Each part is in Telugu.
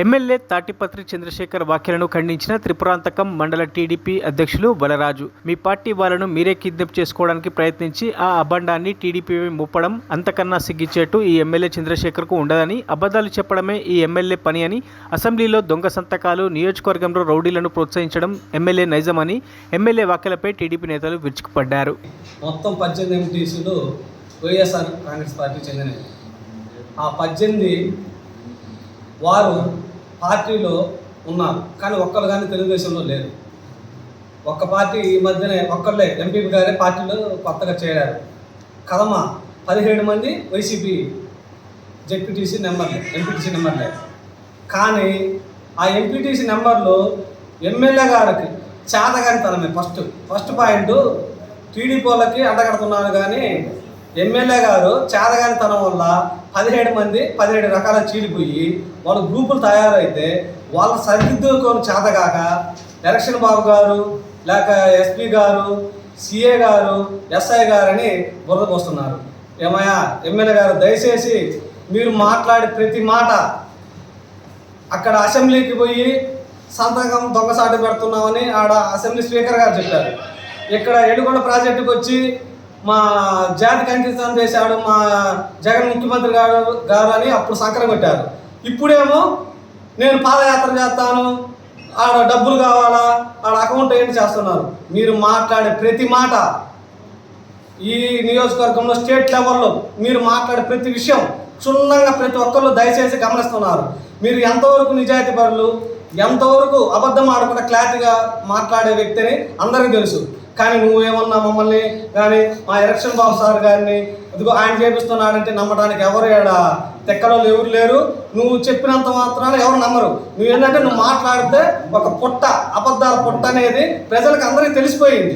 ఎమ్మెల్యే తాటిపత్రి చంద్రశేఖర్ వ్యాఖ్యలను ఖండించిన త్రిపురాంతకం మండల టీడీపీ అధ్యక్షులు బలరాజు. మీ పార్టీ వాళ్ళను మీరే కిడ్నాప్ చేసుకోవడానికి ప్రయత్నించి ఆ అబండాన్ని టీడీపీ ముప్పడం అంతకన్నా సిగ్గిచేటు ఈ ఎమ్మెల్యే చంద్రశేఖర్కు ఉండదని, అబద్ధాలు చెప్పడమే ఈ ఎమ్మెల్యే పని అని, అసెంబ్లీలో దొంగ సంతకాలు, నియోజకవర్గంలో రౌడీలను ప్రోత్సహించడం ఎమ్మెల్యే నైజమని ఎమ్మెల్యే వ్యాఖ్యలపై టీడీపీ నేతలు విరుచుకుపడ్డారు. మొత్తం 18 ఎంపీటీసీలు వైఎస్ఆర్ కాంగ్రెస్ పార్టీ చెందినవి. ఆ 18 వారు పార్టీలో ఉన్నారు, కానీ ఒక్కరు కానీ తెలుగుదేశంలో లేరు. ఒక్క పార్టీ ఈ మధ్యనే ఒక్కళ్ళే ఎంపీ గారే పార్టీలో కొత్తగా చేరారు. కదమ 17 మంది వైసీపీ ఎంపీటీసీ నెంబర్లే. కానీ ఆ ఎంపీటీసీ నెంబర్లు ఎమ్మెల్యే గారికి చేతగానితనమే. ఫస్ట్ పాయింట్ టీడీపీ వాళ్ళకి అండగడుతున్నారు, కానీ ఎమ్మెల్యే గారు చేతగానితనం వల్ల 17 మంది 17 రకాల చీలిపోయి వాళ్ళు గ్రూపులు తయారైతే వాళ్ళ సరిదిద్దుకొని చేతగాక ఎలక్షన్ బాబు గారు, లేక ఎస్పీ గారు, సిఏ గారు, ఎస్ఐ గారు అని బురద పోస్తున్నారు. ఏమయ్యా ఎమ్మెల్యే గారు, దయచేసి మీరు మాట్లాడే ప్రతి మాట అక్కడ అసెంబ్లీకి పోయి సంతకం దొంగసాటి పెడుతున్నామని ఆడ అసెంబ్లీ స్పీకర్ గారు చెప్పారు. ఇక్కడ ఎడుగొండ ప్రాజెక్టుకు వచ్చి మా జాతికి అంకితం చేశాడు మా జగన్ ముఖ్యమంత్రి గారు అని అప్పుడు సంకరం పెట్టారు. ఇప్పుడేమో నేను పాదయాత్ర చేస్తాను, ఆడ డబ్బులు కావాలా, ఆడ అకౌంట్ ఏంటి చేస్తున్నారు. మీరు మాట్లాడే ప్రతి మాట ఈ నియోజకవర్గంలో స్టేట్ లెవెల్లో మీరు మాట్లాడే ప్రతి విషయం క్షుణ్ణంగా ప్రతి ఒక్కళ్ళు దయచేసి గమనిస్తున్నారు. మీరు ఎంతవరకు నిజాయితీ పరులు, ఎంతవరకు అబద్ధం ఆడకుండా క్లారిటీగా మాట్లాడే వ్యక్తిని అందరికీ తెలుసు. కానీ నువ్వేమన్నా మమ్మల్ని కానీ మా ఎలక్షన్ బాబు సార్ గారిని ఇదిగో ఆయన చేపిస్తున్నాడంటే నమ్మడానికి ఎవరు తెక్కలో ఎవరు లేరు. నువ్వు చెప్పినంత మాత్రాన ఎవరు నమ్మరు. నువ్వేంటంటే నువ్వు మాట్లాడితే ఒక అబద్ధాల పుట్ట అనేది ప్రజలకు అందరికీ తెలిసిపోయింది.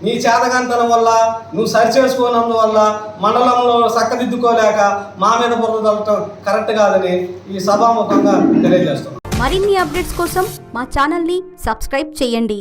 నీ చేతగానితనం వల్ల నువ్వు సరి చేసుకోనందువల్ల మండలంలో చక్కదిద్దుకోలేక మా మీద బురద తల్లటం కరెక్ట్ కాదని ఈ సభాముఖంగా తెలియజేస్తున్నాం. మరిన్ని అప్డేట్స్ కోసం మా ఛానల్ని సబ్స్క్రైబ్ చేయండి.